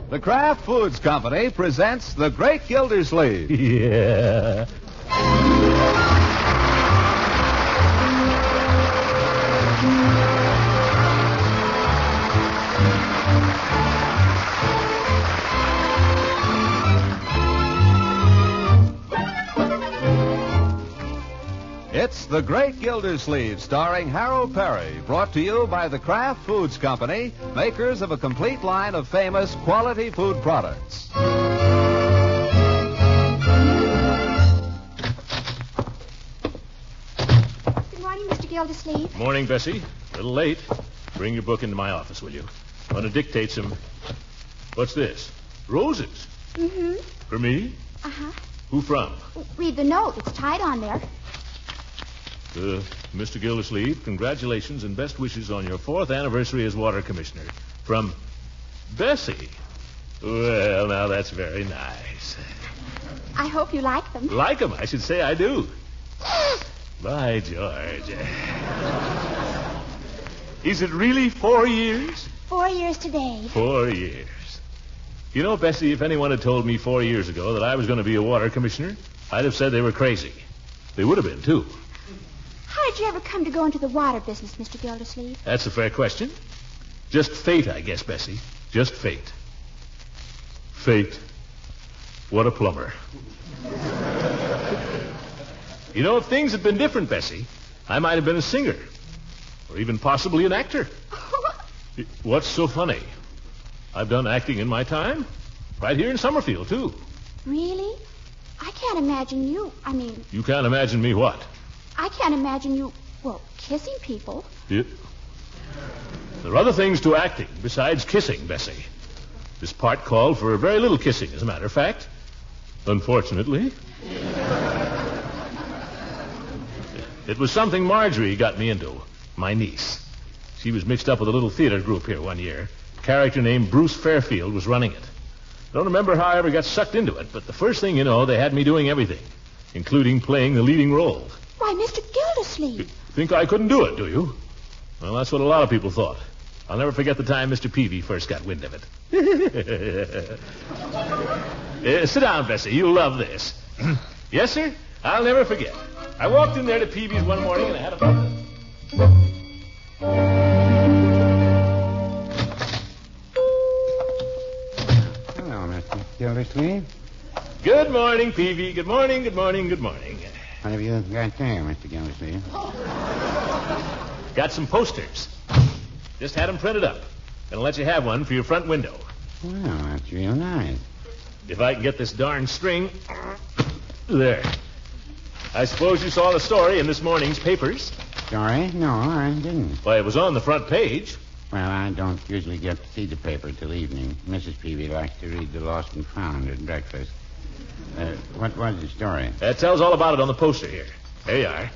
The Kraft Foods Company presents The Great Gildersleeve. Yeah. It's The Great Gildersleeve, starring Harold Perry, brought to you by the Kraft Foods Company, makers of a complete line of famous quality food products. Good morning, Mr. Gildersleeve. Morning, Bessie. A little late. Bring your book into my office, will you? I want to dictate some... What's this? Roses. Mm-hmm. For me? Uh-huh. Who from? Read the note. It's tied on there. Mr. Gildersleeve, congratulations and best wishes on your 4th anniversary as water commissioner. From Bessie. Well, now that's very nice. I hope you like them. Like them? I should say I do. By George. Is it really 4 years? 4 years today. 4 years. You know, Bessie, if anyone had told me 4 years ago that I was going to be a water commissioner, I'd have said they were crazy. They would have been, too. How did you ever come to go into the water business, Mr. Gildersleeve? That's a fair question. Just fate, I guess, Bessie. Just fate. Fate. What a plumber. You know, if things had been different, Bessie, I might have been a singer. Or even possibly an actor. What's so funny? I've done acting in my time. Right here in Summerfield, too. Really? I can't imagine you. You can't imagine me what? I can't imagine you, kissing people. Yeah. There are other things to acting besides kissing, Bessie. This part called for very little kissing, as a matter of fact. Unfortunately. It was something Marjorie got me into, my niece. She was mixed up with a little theater group here one year. A character named Bruce Fairfield was running it. I don't remember how I ever got sucked into it, but the first thing you know, they had me doing everything, including playing the leading role. Why, Mr. Gildersleeve. Think I couldn't do it, do you? Well, that's what a lot of people thought. I'll never forget the time Mr. Peavy first got wind of it. Sit down, Bessie. You'll love this. Yes, sir? I'll never forget. I walked in there to Peavy's one morning and I had a... Hello, Mr. Gildersleeve. Good morning, Peavy. Good morning, good morning, good morning. What have you got there, Mr. Gildersleeve? Got some posters. Just had them printed up. Gonna let you have one for your front window. Well, that's real nice. If I can get this darn string... There. I suppose you saw the story in this morning's papers. Sorry? No, I didn't. Why, it was on the front page. Well, I don't usually get to see the paper till evening. Mrs. Peavy likes to read the Lost and Found at breakfast. What was the story? That tells all about it on the poster here. There you are.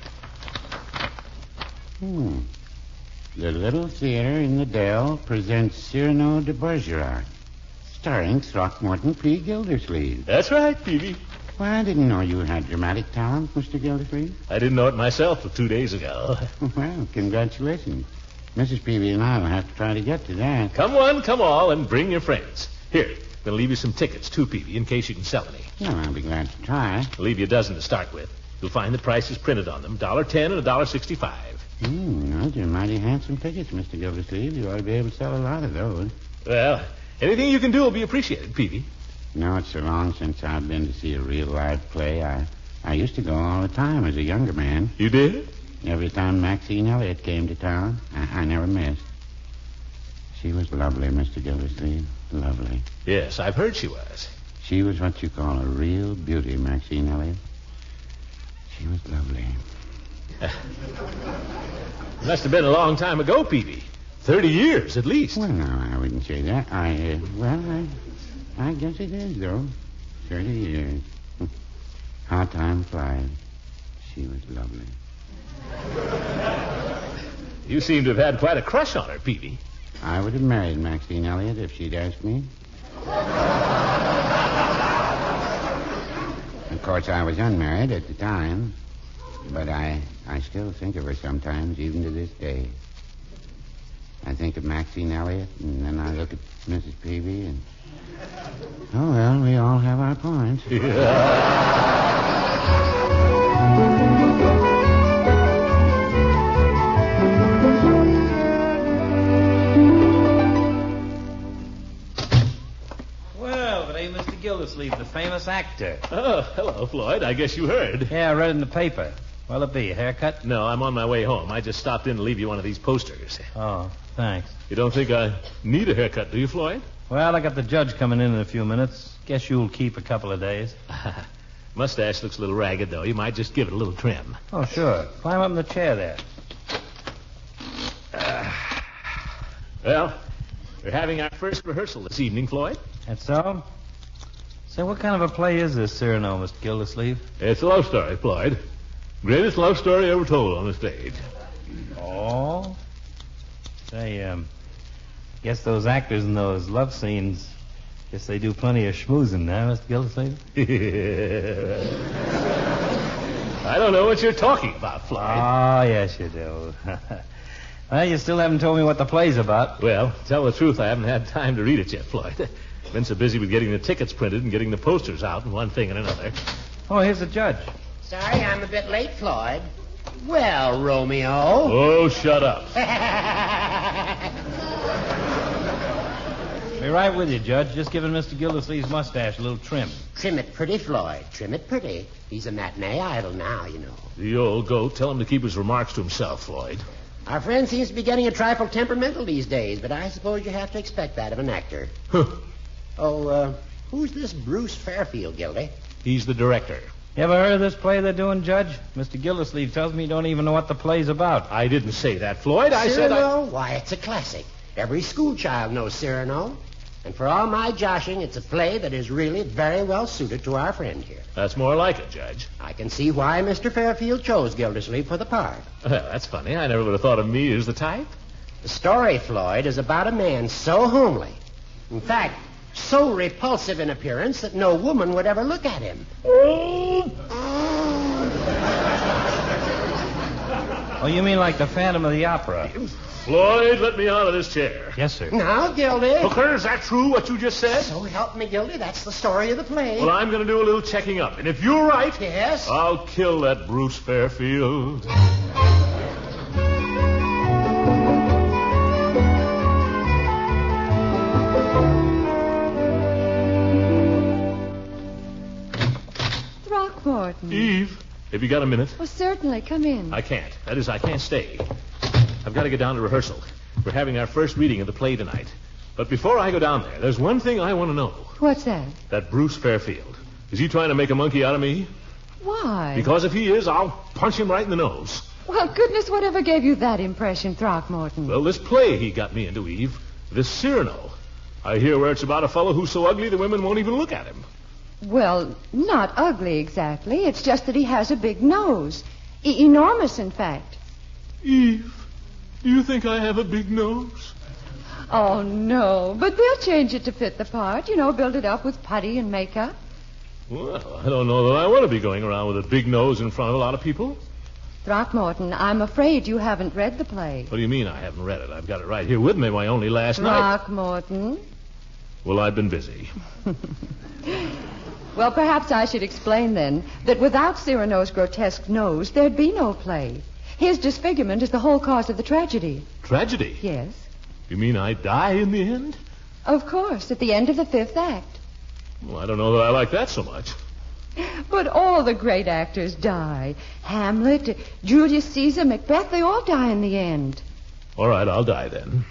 The Little Theater in the Dell presents Cyrano de Bergerac, starring Throckmorton P. Gildersleeve. That's right, Peavy. Well, I didn't know you had dramatic talent, Mr. Gildersleeve. I didn't know it myself till 2 days ago. Well, congratulations. Mrs. Peavy and I will have to try to get to that. Come one, come all, and bring your friends. Here, I'm going to leave you some tickets, too, Peavy, in case you can sell any. Well, I'll be glad to try. I'll leave you a dozen to start with. You'll find the prices printed on them, $1.10 and $1.65. Those are mighty handsome tickets, Mr. Gildersleeve. You ought to be able to sell a lot of those. Well, anything you can do will be appreciated, Peavy. You know, it's so long since I've been to see a real live play. I used to go all the time as a younger man. You did? Every time Maxine Elliott came to town, I never missed. She was lovely, Mr. Gildersleeve. Lovely. Yes, I've heard she was. She was what you call a real beauty, Maxine Elliott. She was lovely. Must have been a long time ago, Peavy. 30 years, at least. Well, no, I wouldn't say that. I guess it is, though. 30 years. How time flies. She was lovely. You seem to have had quite a crush on her, Peavy. I would have married Maxine Elliott if she'd asked me. Of course, I was unmarried at the time. But I still think of her sometimes, even to this day. I think of Maxine Elliott, and then I look at Mrs. Peavy, and... Oh, well, we all have our points. Well, but hey, Mr. Gildersleeve, the famous actor. Oh, hello, Floyd. I guess you heard. Yeah, I read it in the paper. What'll it be, a haircut? No, I'm on my way home. I just stopped in to leave you one of these posters. Oh, thanks. You don't think I need a haircut, do you, Floyd? Well, I got the judge coming in a few minutes. Guess you'll keep a couple of days. Mustache looks a little ragged, though. You might just give it a little trim. Oh, sure. Climb up in the chair there. Well, we're having our first rehearsal this evening, Floyd. That's so? Say, what kind of a play is this, Cyrano, Mr. Gildersleeve? It's a love story, Floyd. Greatest love story ever told on the stage. Oh? Say, guess those actors in those love scenes, guess they do plenty of schmoozing now, Mr. Gildersleeve? I don't know what you're talking about, Floyd. Oh, yes, you do. Well, you still haven't told me what the play's about. Well, tell the truth, I haven't had time to read it yet, Floyd. Been so busy with getting the tickets printed and getting the posters out and one thing and another. Oh, here's the judge. Sorry, I'm a bit late, Floyd. Well, Romeo. Oh, shut up. Be right with you, Judge. Just giving Mr. Gildersleeve's mustache a little trim. Trim it pretty, Floyd. Trim it pretty. He's a matinee idol now, you know. The old goat. Tell him to keep his remarks to himself, Floyd. Our friend seems to be getting a trifle temperamental these days, but I suppose you have to expect that of an actor. Who's this Bruce Fairfield, Gildy? He's the director. You ever heard of this play they're doing, Judge? Mr. Gildersleeve tells me you don't even know what the play's about. I didn't say that, Floyd. I said Cyrano? Why, it's a classic. Every school child knows Cyrano. And for all my joshing, it's a play that is really very well suited to our friend here. That's more like it, Judge. I can see why Mr. Fairfield chose Gildersleeve for the part. Well, that's funny. I never would have thought of me as the type. The story, Floyd, is about a man so homely. In fact, so repulsive in appearance that no woman would ever look at him. Oh, you mean like the Phantom of the Opera? Floyd, let me out of this chair. Yes, sir. Now, Gildy. Hooker, is that true, what you just said? So help me, Gildy. That's the story of the play. Well, I'm going to do a little checking up. And if you're right, Yes? I'll kill that Bruce Fairfield. Throckmorton. Eve, have you got a minute? Well, certainly. Come in. I can't. That is, I can't stay. I've got to get down to rehearsal. We're having our first reading of the play tonight. But before I go down there, there's one thing I want to know. What's that? That Bruce Fairfield. Is he trying to make a monkey out of me? Why? Because if he is, I'll punch him right in the nose. Well, goodness, whatever gave you that impression, Throckmorton? Well, this play he got me into, Eve. This Cyrano. I hear where it's about a fellow who's so ugly the women won't even look at him. Well, not ugly exactly. It's just that he has a big nose. Enormous, in fact. Eve, do you think I have a big nose? Oh, no. But we'll change it to fit the part. You know, build it up with putty and makeup. Well, I don't know that I want to be going around with a big nose in front of a lot of people. Throckmorton, I'm afraid you haven't read the play. What do you mean I haven't read it? I've got it right here with me, why only last night. Throckmorton. Well, I've been busy. Well, perhaps I should explain then that without Cyrano's grotesque nose, there'd be no play. His disfigurement is the whole cause of the tragedy. Tragedy? Yes. You mean I die in the end? Of course, at the end of the fifth act. Well, I don't know that I like that so much. But all the great actors die. Hamlet, Julius Caesar, Macbeth, they all die in the end. All right, I'll die then.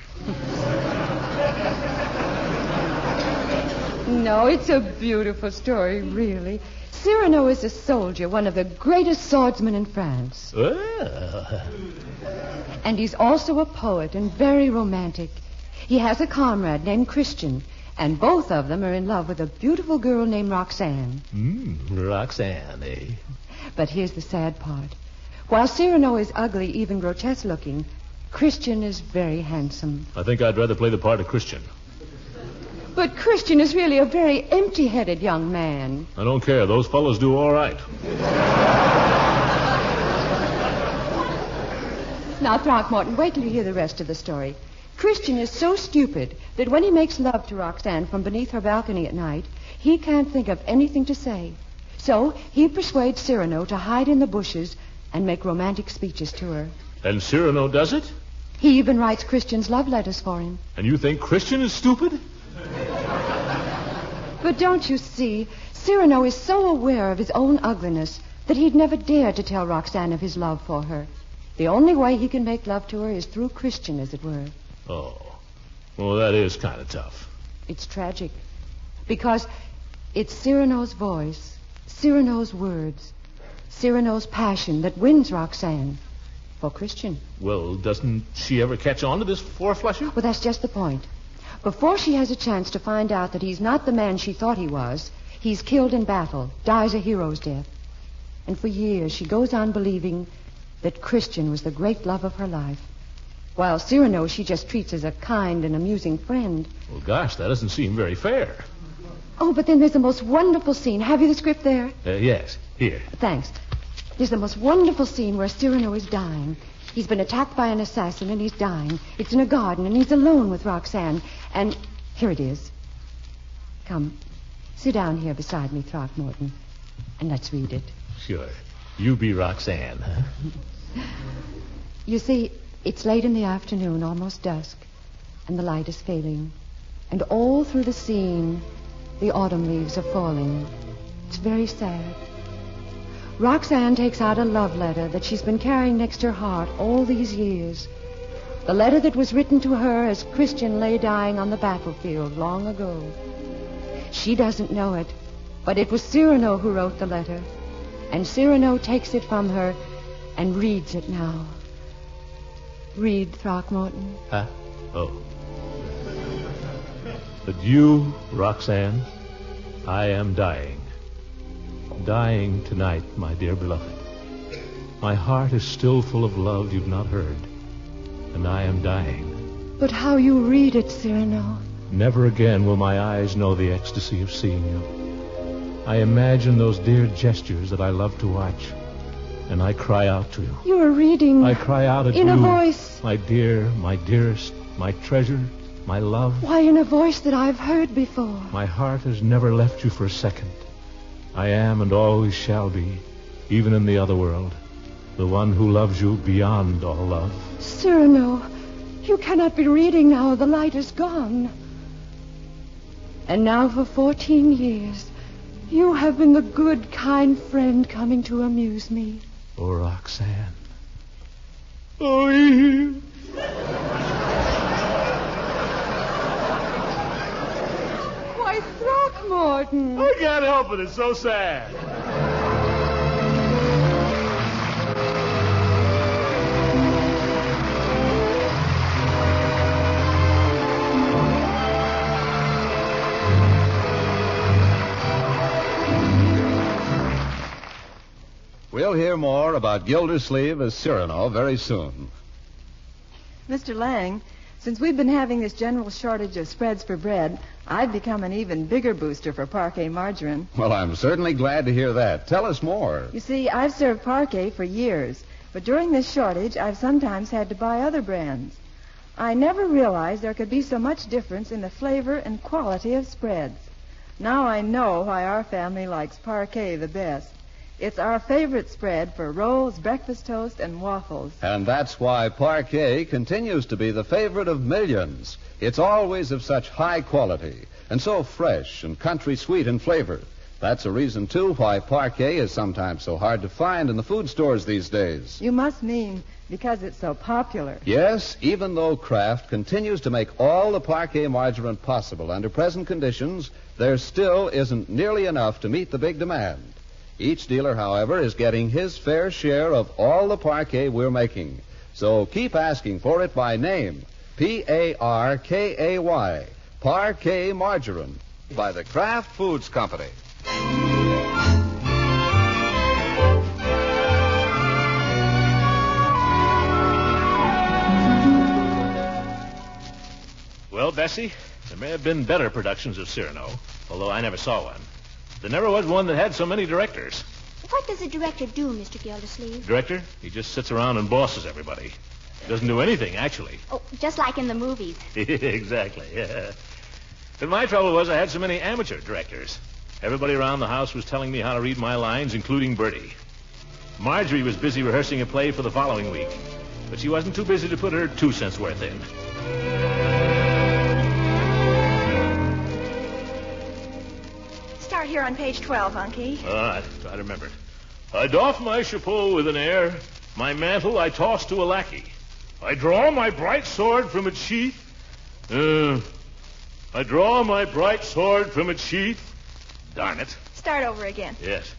No, it's a beautiful story, really. Cyrano is a soldier, one of the greatest swordsmen in France. Well. And he's also a poet and very romantic. He has a comrade named Christian, and both of them are in love with a beautiful girl named Roxanne. Roxanne, eh? But here's the sad part. While Cyrano is ugly, even grotesque-looking, Christian is very handsome. I think I'd rather play the part of Christian. But Christian is really a very empty-headed young man. I don't care. Those fellows do all right. Now, Throckmorton, wait till you hear the rest of the story. Christian is so stupid that when he makes love to Roxanne from beneath her balcony at night, he can't think of anything to say. So he persuades Cyrano to hide in the bushes and make romantic speeches to her. And Cyrano does it? He even writes Christian's love letters for him. And you think Christian is stupid? But don't you see, Cyrano is so aware of his own ugliness that he'd never dare to tell Roxanne of his love for her. The only way he can make love to her is through Christian, as it were. Oh. Well, that is kind of tough. It's tragic. Because it's Cyrano's voice, Cyrano's words, Cyrano's passion that wins Roxanne for Christian. Well, doesn't she ever catch on to this four-flusher? Well, that's just the point. Before she has a chance to find out that he's not the man she thought he was, he's killed in battle, dies a hero's death. And for years she goes on believing that Christian was the great love of her life, while Cyrano she just treats as a kind and amusing friend. Well, gosh, that doesn't seem very fair. Oh, but then there's the most wonderful scene. Have you the script there? Yes, here. Thanks. There's the most wonderful scene where Cyrano is dying. He's been attacked by an assassin and he's dying. It's in a garden and he's alone with Roxanne. And here it is. Come, sit down here beside me, Throckmorton, and let's read it. Sure. You be Roxanne, huh? You see, it's late in the afternoon, almost dusk, and the light is failing. And all through the scene, the autumn leaves are falling. It's very sad. Roxanne takes out a love letter that she's been carrying next her heart all these years. The letter that was written to her as Christian lay dying on the battlefield long ago. She doesn't know it, but it was Cyrano who wrote the letter. And Cyrano takes it from her and reads it now. Read, Throckmorton. Huh? Oh. But you, Roxanne, I am dying. Dying tonight, my dear beloved. My heart is still full of love you've not heard, and I am dying. But how you read it, Cyrano. Never again will my eyes know the ecstasy of seeing you. I imagine those dear gestures that I love to watch, and I cry out to you. You are reading. I cry out at you. In a voice. My dear, my dearest, my treasure, my love. Why, in a voice that I've heard before. My heart has never left you for a second. I am and always shall be, even in the other world, the one who loves you beyond all love. Cyrano, you cannot be reading now. The light is gone. And now for 14 years, you have been the good, kind friend coming to amuse me. Oh, Roxanne. Oh, yeah. Why, Throckmorton. I can't help it. It's so sad. We'll hear more about Gildersleeve as Cyrano very soon. Mr. Lang, since we've been having this general shortage of spreads for bread, I've become an even bigger booster for parquet margarine. Well, I'm certainly glad to hear that. Tell us more. You see, I've served parquet for years, but during this shortage, I've sometimes had to buy other brands. I never realized there could be so much difference in the flavor and quality of spreads. Now I know why our family likes parquet the best. It's our favorite spread for rolls, breakfast toast, and waffles. And that's why parquet continues to be the favorite of millions. It's always of such high quality and so fresh and country sweet in flavor. That's a reason, too, why parquet is sometimes so hard to find in the food stores these days. You must mean because it's so popular. Yes, even though Kraft continues to make all the parquet margarine possible under present conditions, there still isn't nearly enough to meet the big demand. Each dealer, however, is getting his fair share of all the parquet we're making. So keep asking for it by name. Parkay, Parquet Margarine, by the Kraft Foods Company. Well, Bessie, there may have been better productions of Cyrano, although I never saw one. There never was one that had so many directors. What does a director do, Mr. Gildersleeve? Director? He just sits around and bosses everybody. Doesn't do anything, actually. Oh, just like in the movies. Exactly, yeah. But my trouble was I had so many amateur directors. Everybody around the house was telling me how to read my lines, including Bertie. Marjorie was busy rehearsing a play for the following week, but she wasn't too busy to put her 2 cents worth in. Start here on page 12, Unky. All right, try to remember it. I doff my chapeau with an air. My mantle I toss to a lackey. I draw my bright sword from its sheath. I draw my bright sword from its sheath. Darn it. Start over again. Yes.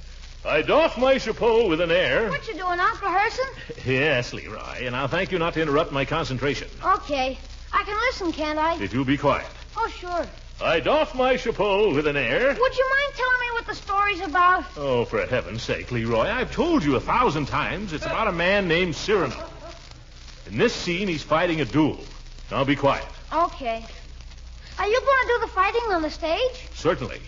I doff my chapeau with an air. What you doing, Unc, rehearsing? Yes, Leroy, and I'll thank you not to interrupt my concentration. Okay. I can listen, can't I? If you'll be quiet. Oh, sure. I doff my chapeau with an air. Would you mind telling me what the story's about? Oh, for heaven's sake, Leroy, I've told you 1,000 times it's about a man named Cyrano. In this scene, he's fighting a duel. Now be quiet. Okay. Are you going to do the fighting on the stage? Certainly.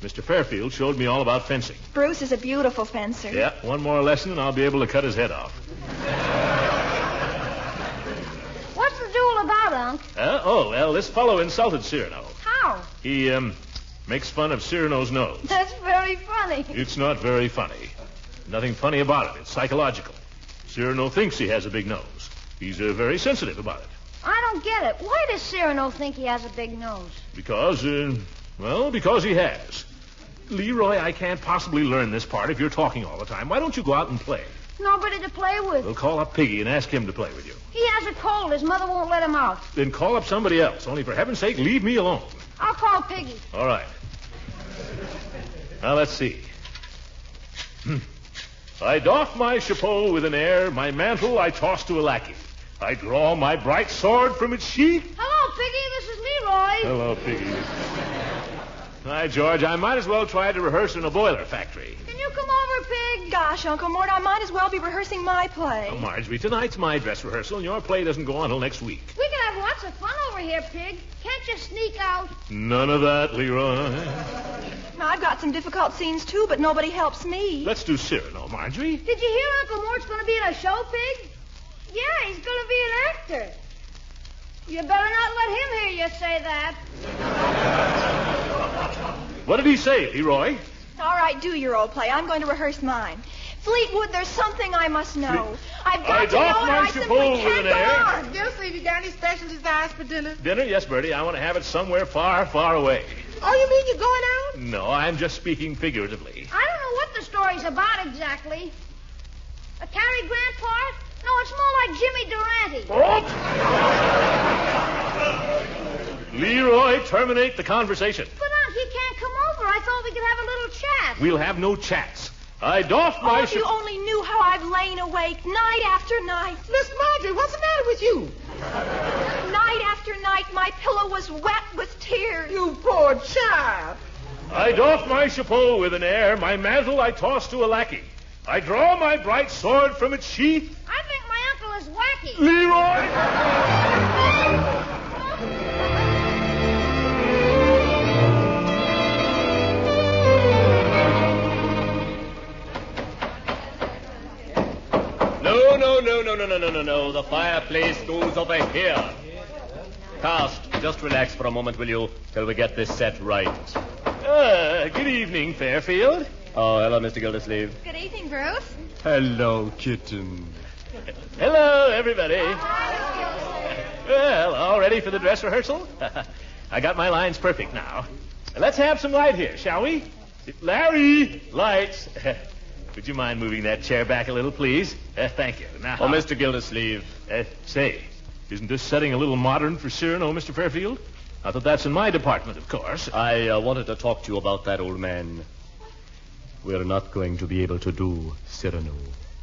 Mr. Fairfield showed me all about fencing. Bruce is a beautiful fencer. Yeah, one more lesson and I'll be able to cut his head off. What's the duel about, Unc? Well, this fellow insulted Cyrano. How? He, makes fun of Cyrano's nose. That's very funny. It's not very funny. Nothing funny about it. It's psychological. Cyrano thinks he has a big nose. He's very sensitive about it. I don't get it. Why does Cyrano think he has a big nose? Because he has. Leroy, I can't possibly learn this part if you're talking all the time. Why don't you go out and play? Nobody to play with. We'll call up Piggy and ask him to play with you. He has a cold. His mother won't let him out. Then call up somebody else. Only for heaven's sake, leave me alone. I'll call Piggy. All right. Now, let's see. I doff my chapeau with an air. My mantle I toss to a lackey. I draw my bright sword from its sheath. Hello, Piggy. This is Leroy. Hello, Piggy. Hi, George. I might as well try to rehearse in a boiler factory. Can you come over, Pig? Gosh, Uncle Mort, I might as well be rehearsing my play. Oh, Marjorie, tonight's my dress rehearsal, and your play doesn't go on till next week. We can have lots of fun over here, Pig. Can't you sneak out? None of that, Leroy. Now, I've got some difficult scenes, too, but nobody helps me. Let's do Cyrano, Marjorie. Did you hear Uncle Mort's going to be in a show, Pig? Yeah, he's going to be an actor. You better not let him hear you say that. What did he say, Leroy? All right, do your old play. I'm going to rehearse mine. Fleetwood, there's something I must know. I've got to know it, or I simply can't go on. Gildersleeve, you got any special desires for dinner? Dinner? Yes, Bertie. I want to have it somewhere far, far away. Oh, you mean you're going out? No, I'm just speaking figuratively. I don't know what the story's about exactly. A Cary Grant part? No, it's more like Jimmy Durante. What? Leroy, terminate the conversation. But, Unc, he can't come over. I thought we could have a little chat. We'll have no chats. I doff my... Oh, if you only knew how I've lain awake night after night. Miss Marjorie, what's the matter with you? Night after night, my pillow was wet with tears. You poor child. I doff my chapeau with an air. My mantle I toss to a lackey. I draw my bright sword from its sheath. I think my uncle is wacky. Leroy! No. The fireplace goes over here. Cast, just relax for a moment, will you, till we get this set right. Good evening, Fairfield. Oh, hello, Mr. Gildersleeve. Good evening, Bruce. Hello, kitten. Hello, everybody. Well, all ready for the dress rehearsal? I got my lines perfect now. Let's have some light here, shall we? Larry, lights. Would you mind moving that chair back a little, please? Thank you. Now, Oh, Mr. Gildersleeve. Say, isn't this setting a little modern for Cyrano, Mr. Fairfield? Not that that's in my department, of course. I wanted to talk to you about that, old man. We're not going to be able to do Cyrano.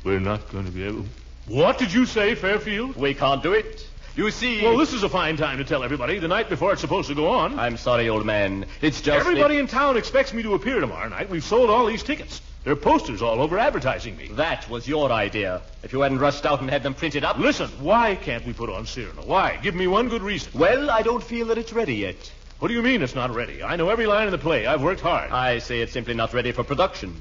We're not going to be able... What did you say, Fairfield? We can't do it. You see... Well, this is a fine time to tell everybody the night before it's supposed to go on. I'm sorry, old man. It's just... Everybody in town expects me to appear tomorrow night. We've sold all these tickets. There are posters all over advertising me. That was your idea. If you hadn't rushed out and had them printed up... Listen, why can't we put on Cyrano? Why? Give me one good reason. Well, I don't feel that it's ready yet. What do you mean it's not ready? I know every line in the play. I've worked hard. I say it's simply not ready for production.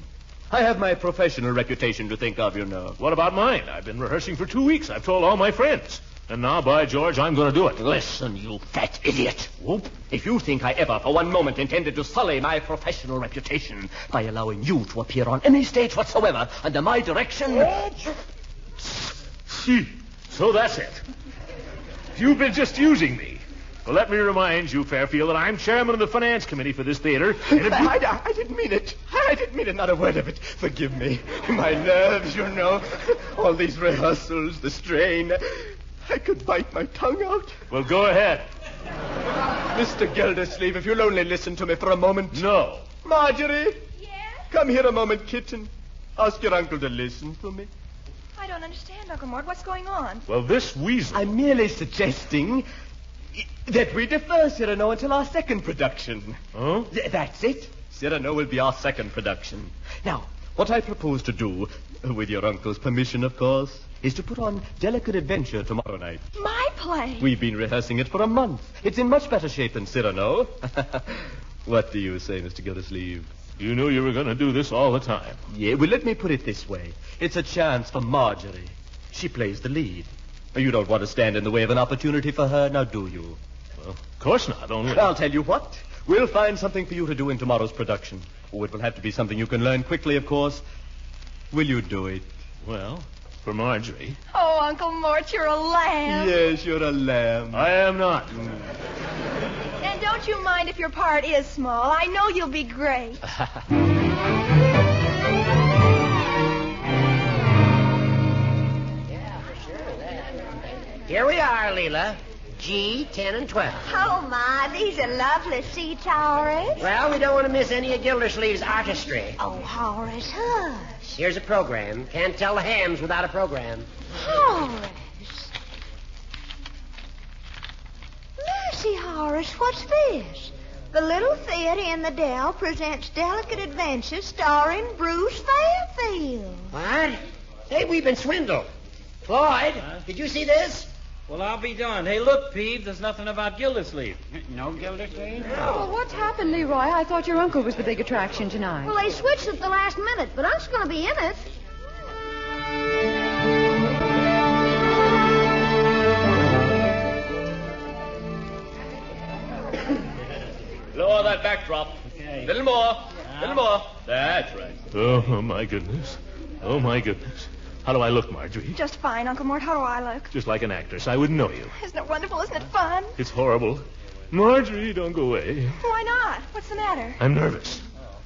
I have my professional reputation to think of, you know. What about mine? I've been rehearsing for 2 weeks. I've told all my friends. And now, by George, I'm going to do it. Listen, you fat idiot. Whoop. If you think I ever for one moment intended to sully my professional reputation by allowing you to appear on any stage whatsoever under my direction... So that's it. You've been just using me. Well, let me remind you, Fairfield, that I'm chairman of the finance committee for this theater. And if I didn't mean it. I didn't mean it, not a word of it. Forgive me. My nerves, you know. All these rehearsals, the strain. I could bite my tongue out. Well, go ahead. Mr. Gildersleeve, if you'll only listen to me for a moment. No. Marjorie? Yes? Come here a moment, kitten. Ask your uncle to listen to me. I don't understand, Uncle Mort. What's going on? Well, this weasel... I'm merely suggesting that we defer Cyrano until our second production. Oh? That's it. Cyrano will be our second production. Now, what I propose to do, with your uncle's permission, of course, is to put on Delicate Adventure tomorrow night. My play? We've been rehearsing it for a month. It's in much better shape than Cyrano. What do you say, Mr. Gildersleeve? You knew you were going to do this all the time. Yeah, well, let me put it this way. It's a chance for Marjorie. She plays the lead. You don't want to stand in the way of an opportunity for her, now do you? Well, of course not, only... I'll tell you what. We'll find something for you to do in tomorrow's production. Oh, it will have to be something you can learn quickly, of course. Will you do it? Well, for Marjorie. Oh, Uncle Mort, you're a lamb. Yes, you're a lamb. I am not. And don't you mind if your part is small. I know you'll be great. Here we are, Leela. G, 10, and 12. Oh, my, these are lovely seats, Horace. Well, we don't want to miss any of Gildersleeve's artistry. Oh, Horace, hush. Here's a program. Can't tell the hams without a program. Horace. Mercy, Horace, what's this? The Little Theater in the Dell presents Delicate Adventures starring Bruce Fairfield. What? Hey, we've been swindled. Floyd, did you see this? Well, I'll be darned. Hey, look, Peeve, there's nothing about Gildersleeve. No Gildersleeve? Well, what's happened, Leroy? I thought your uncle was the big attraction tonight. Well, they switched at the last minute, but Unc's going to be in it. Lower that backdrop. Okay. Little more. Little more. That's right. Oh, my goodness. Oh, my goodness. How do I look, Marjorie? Just fine, Uncle Mort. How do I look? Just like an actress. I wouldn't know you. Isn't it wonderful? Isn't it fun? It's horrible. Marjorie, don't go away. Why not? What's the matter? I'm nervous.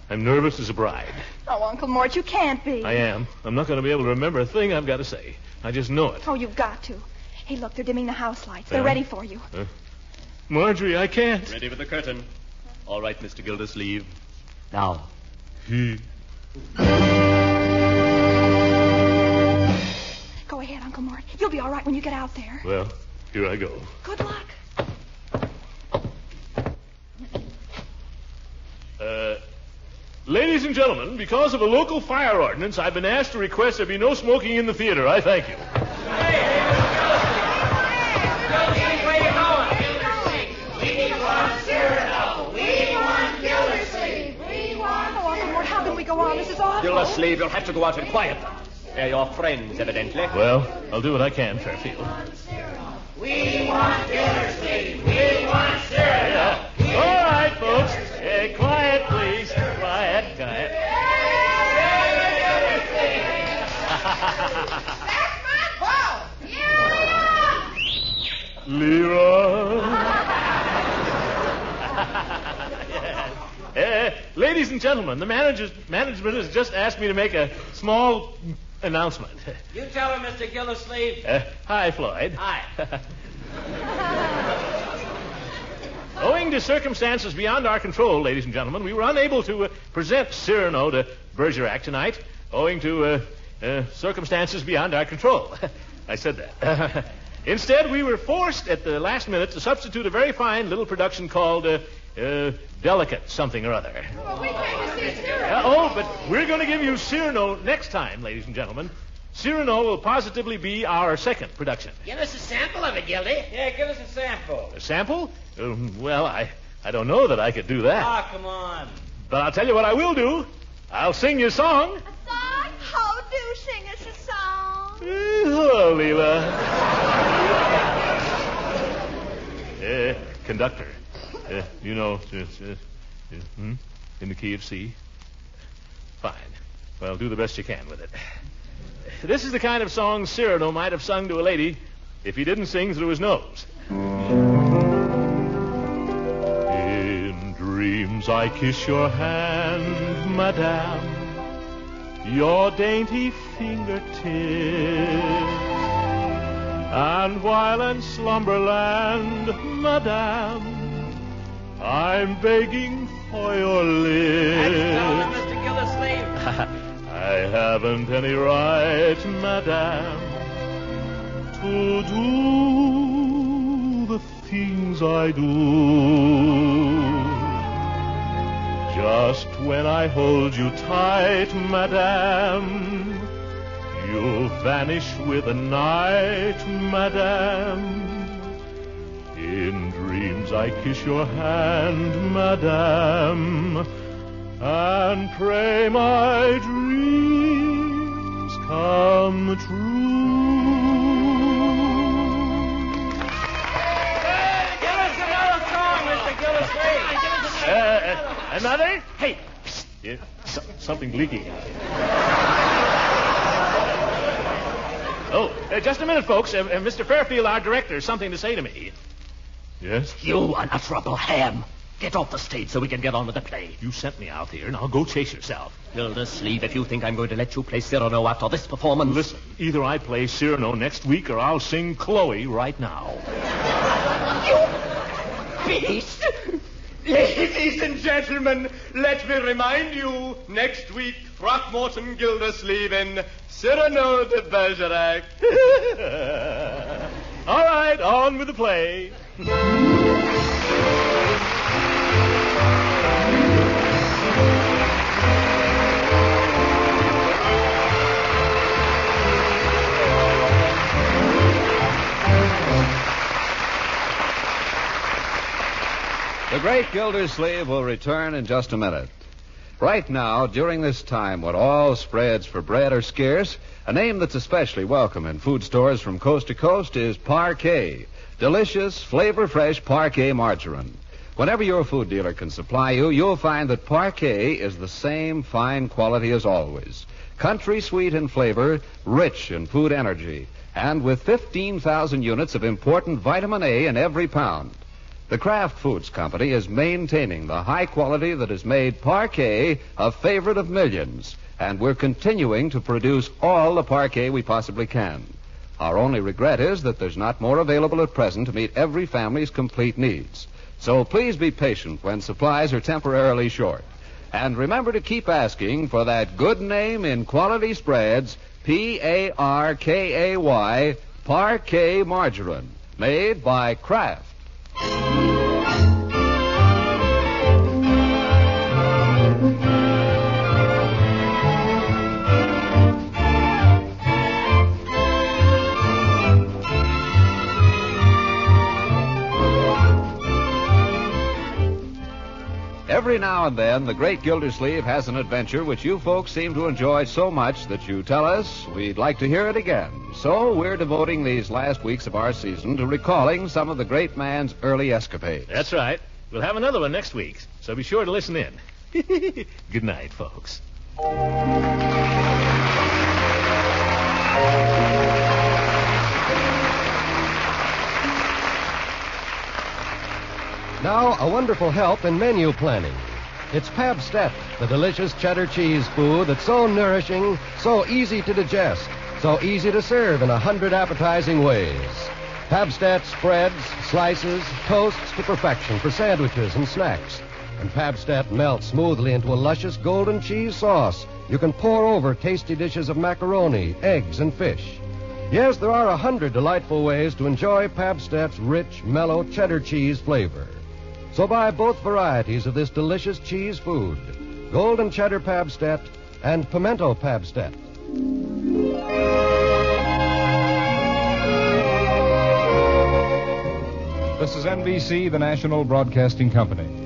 I'm nervous as a bride. Oh, Uncle Mort, you can't be. I am. I'm not going to be able to remember a thing I've got to say. I just know it. Oh, you've got to. Hey, look, they're dimming the house lights. They're Yeah? ready for you. Marjorie, I can't. Ready with the curtain. All right, Mr. Gildersleeve. Now. Go ahead, Uncle Mort. You'll be all right when you get out there. Well, here I go. Good luck. Ladies and gentlemen, because of a local fire ordinance, I've been asked to request there be no smoking in the theater. I thank you. Where you going? We want Cyrano. We want Gildersleeve. We want... Oh, Uncle Mort, how can we go on? This is awful. Gildersleeve, you'll have to go out and quiet them. They're your friends, evidently. Well, I'll do what I can, Fairfield. We want Gildersleeve. We want Cyrano. All right, folks. Hey, quiet, please. Quiet, quiet. That's my ball. Leroy. Ladies and gentlemen, the management has just asked me to make a small announcement. You tell her, Mr. Gildersleeve. Hi, Floyd. Hi. Owing to circumstances beyond our control, ladies and gentlemen, we were unable to present Cyrano to Bergerac tonight, owing to circumstances beyond our control. I said that. Instead, we were forced at the last minute to substitute a very fine little production called Delicate something or other. Well, we came to see Cyrano. But we're going to give you Cyrano next time, ladies and gentlemen. Cyrano will positively be our second production. Give us a sample of it, Gildy. Yeah, give us a sample. A sample? Well, I don't know that I could do that. Ah, come on. But I'll tell you what I will do. I'll sing you a song. sing us a song? Hello, Leela. Conductor. You know, in the key of C? Fine. Well, do the best you can with it. This is the kind of song Cyrano might have sung to a lady if he didn't sing through his nose. In dreams I kiss your hand, madame, your dainty fingertips, and while in slumberland, madame, I'm begging for your lips. That's Mr. Gildersleeve. I haven't any right, madame, to do the things I do. Just when I hold you tight, madame, you vanish with the night, madame. In dreams I kiss your hand, madame, and pray my dreams come true. Give us another song, Mr. Gildersleeve. Another? Hey, yeah, something leaking. Oh, just a minute, folks. Mr. Fairfield, our director, has something to say to me. Yes? You unutterable ham. Get off the stage so we can get on with the play. You sent me out here. Now go chase yourself. Gildersleeve, if you think I'm going to let you play Cyrano after this performance... Listen, either I play Cyrano next week or I'll sing Chloe right now. You beast! Ladies and gentlemen, let me remind you, next week, Throckmorton Gildersleeve in Cyrano de Bergerac. All right, on with the play. The great Gildersleeve will return in just a minute. Right now, during this time when all spreads for bread are scarce, a name that's especially welcome in food stores from coast to coast is Parquet. Delicious, flavor-fresh Parquet margarine. Whenever your food dealer can supply you, you'll find that Parquet is the same fine quality as always. Country sweet in flavor, rich in food energy, and with 15,000 units of important vitamin A in every pound. The Kraft Foods Company is maintaining the high quality that has made Parquet a favorite of millions, and we're continuing to produce all the Parquet we possibly can. Our only regret is that there's not more available at present to meet every family's complete needs. So please be patient when supplies are temporarily short. And remember to keep asking for that good name in quality spreads, Parkay, Parquet margarine, made by Kraft. Every now and then, the great Gildersleeve has an adventure which you folks seem to enjoy so much that you tell us we'd like to hear it again. So we're devoting these last weeks of our season to recalling some of the great man's early escapades. That's right. We'll have another one next week, so be sure to listen in. Good night, folks. Now, a wonderful help in menu planning. It's Pabstet, the delicious cheddar cheese food that's so nourishing, so easy to digest, so easy to serve in 100 appetizing ways. Pabstet spreads, slices, toasts to perfection for sandwiches and snacks. And Pabstet melts smoothly into a luscious golden cheese sauce you can pour over tasty dishes of macaroni, eggs, and fish. Yes, there are 100 delightful ways to enjoy Pabstet's rich, mellow cheddar cheese flavor. So buy both varieties of this delicious cheese food, Golden Cheddar Pabstet and Pimento Pabstet. This is NBC, the National Broadcasting Company.